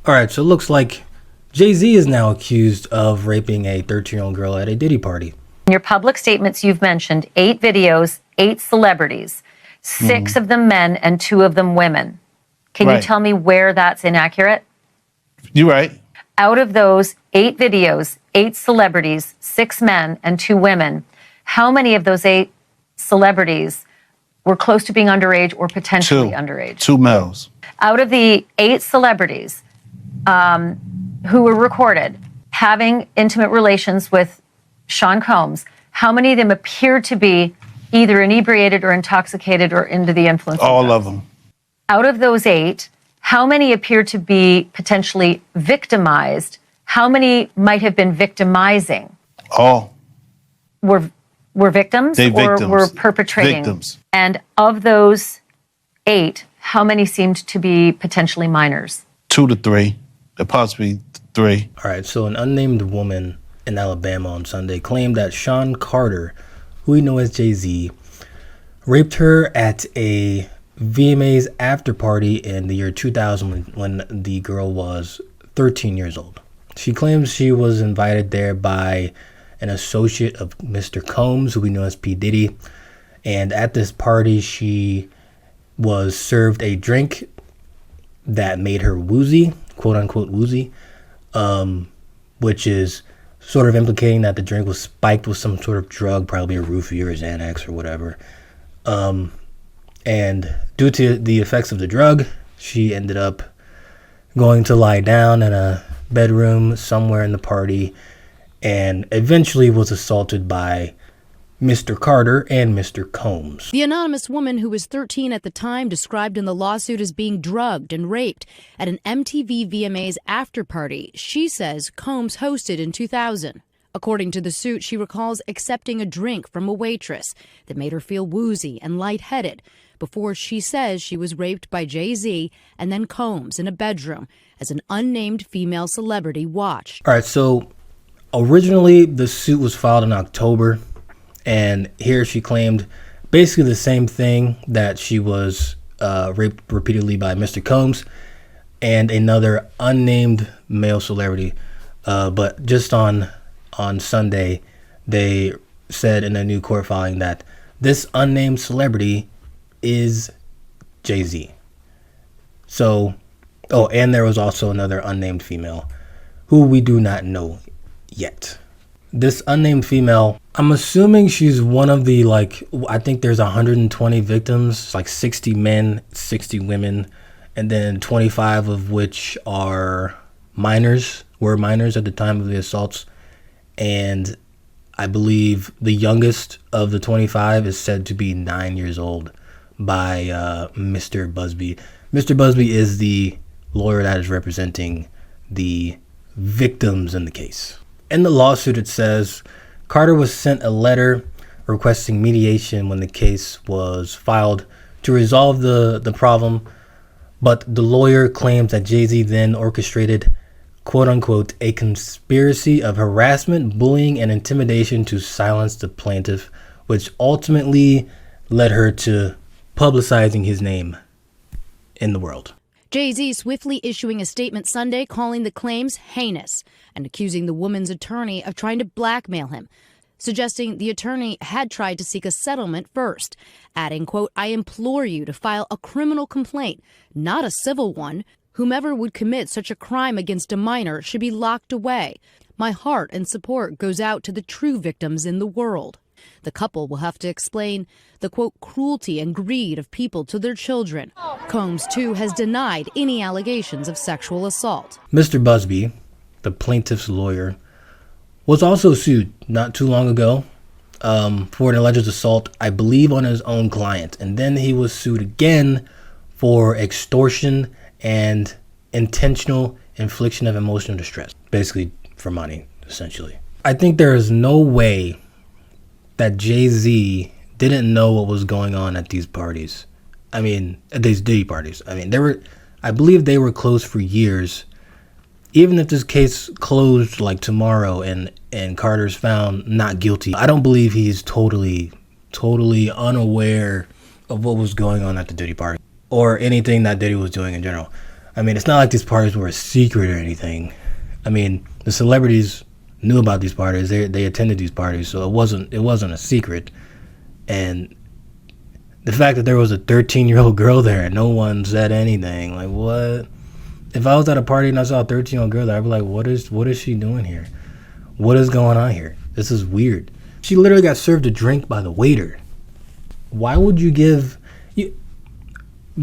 All right, so it looks like Jay-Z is now accused of raping a 13-year-old girl at a Diddy party. In your public statements, you've mentioned 8 videos, 8 celebrities, 6 of them men and 2 of them women. Can you tell me where that's inaccurate? You're right. Out of those 8 videos, 8 celebrities, 6 men and 2 women, how many of those 8 celebrities were close to being underage or potentially underage? 2 males. Out of the 8 celebrities who were recorded having intimate relations with Sean Combs, how many of them appeared to be either inebriated or intoxicated or under the influence? All of them. Out of those 8, how many appear to be potentially victimized? How many might have been victimizing? All. Were victims or were perpetrating? Victims. And of those 8, how many seemed to be potentially minors? 2 to 3. Possibly 3. All right, so an unnamed woman in Alabama on Sunday claimed that Sean Carter, who we know as Jay-Z, raped her at a VMA's after party in the year 2000 when the girl was 13 years old. She claims she was invited there by an associate of Mr. Combs, who we know as P. Diddy, and at this party she was served a drink that made her woozy, quote unquote woozy, which is sort of implicating that the drink was spiked with some sort of drug, probably a roofie or a Xanax or whatever. And due to the effects of the drug, she ended up going to lie down in a bedroom somewhere in the party and eventually was assaulted by Mr. Carter and Mr. Combs. The anonymous woman, who was 13 at the time, described in the lawsuit as being drugged and raped at an MTV VMA's after party she says Combs hosted in 2000. According to the suit, she recalls accepting a drink from a waitress that made her feel woozy and lightheaded before she says she was raped by Jay-Z and then Combs in a bedroom as an unnamed female celebrity watched. All right, so originally the suit was filed in October. And here she claimed basically the same thing, that she was raped repeatedly by Mr. Combs and another unnamed male celebrity. But just on Sunday, they said in a new court filing that this unnamed celebrity is Jay-Z. So, and there was also another unnamed female who we do not know yet. This unnamed female, I'm assuming she's one of the, I think there's 120 victims, like 60 men, 60 women, and then 25 of which are minors, were minors at the time of the assaults. And I believe the youngest of the 25 is said to be 9 years old by Mr. Busby. Mr. Busby is the lawyer that is representing the victims in the case. In the lawsuit, it says Carter was sent a letter requesting mediation when the case was filed to resolve the problem, but the lawyer claims that Jay-Z then orchestrated, quote unquote, a conspiracy of harassment, bullying, and intimidation to silence the plaintiff, which ultimately led her to publicizing his name in the world. Jay-Z swiftly issuing a statement Sunday calling the claims heinous and accusing the woman's attorney of trying to blackmail him, suggesting the attorney had tried to seek a settlement first, adding, quote, I implore you to file a criminal complaint, not a civil one. Whomever would commit such a crime against a minor should be locked away. My heart and support goes out to the true victims in the world. The couple will have to explain the, quote, cruelty and greed of people to their children. Combs, too, has denied any allegations of sexual assault. Mr. Busby, the plaintiff's lawyer, was also sued not too long ago for an alleged assault, I believe, on his own client. And then he was sued again for extortion and intentional infliction of emotional distress, basically for money, essentially. I think there is no way that Jay-Z didn't know what was going on at these parties. I mean, at these Diddy parties. I mean, I believe they were closed for years. Even if this case closed like tomorrow and Carter's found not guilty, I don't believe he's totally unaware of what was going on at the Diddy party or anything that Diddy was doing in general. I mean, it's not like these parties were a secret or anything. I mean, the celebrities knew about these parties. They attended these parties, so it wasn't a secret. And the fact that there was a 13-year-old girl there and no one said anything, like, what? If I was at a party and I saw a 13-year-old girl there, I'd be like, what is she doing here? What is going on here? This is weird. She literally got served a drink by the waiter. Why would you give...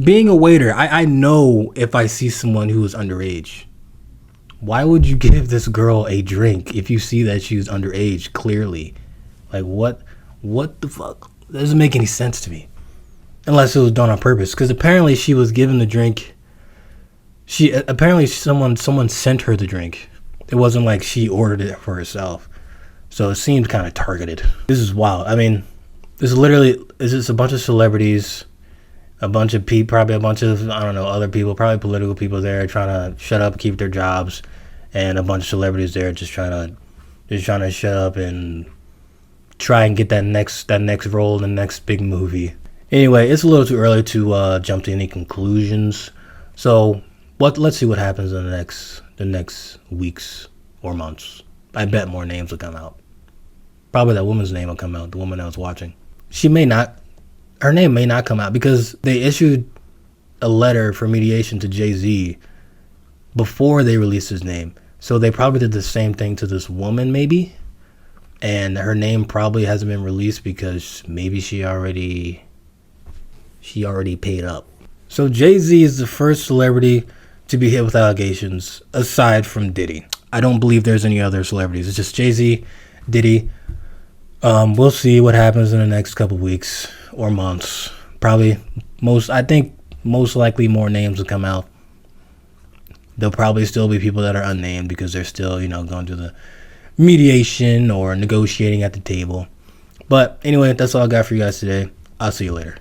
Being a waiter, I know if I see someone who is underage. Why would you give this girl a drink if you see that she's underage, clearly? Like, what the fuck? That doesn't make any sense to me. Unless it was done on purpose. Because apparently she was given the drink... Apparently someone sent her the drink. It wasn't like she ordered it for herself. So it seemed kind of targeted. This is wild. I mean, this is just a bunch of celebrities... A bunch of people, probably a bunch of, I don't know, other people, probably political people there trying to shut up, keep their jobs, and a bunch of celebrities there just trying to shut up and try and get that next role in the next big movie. Anyway, it's a little too early to jump to any conclusions. So let's see what happens in the next weeks or months. I bet more names will come out. Probably that woman's name will come out, the woman I was watching. Her name may not come out because they issued a letter for mediation to Jay-Z before they released his name. So they probably did the same thing to this woman, maybe. And her name probably hasn't been released because maybe she already paid up. So Jay-Z is the first celebrity to be hit with allegations aside from Diddy. I don't believe there's any other celebrities. It's just Jay-Z, Diddy. We'll see what happens in the next couple weeks or months. I think most likely more names will come out. There'll probably still be people that are unnamed because they're still, going through the mediation or negotiating at the table. But anyway, that's all I got for you guys today. I'll see you later.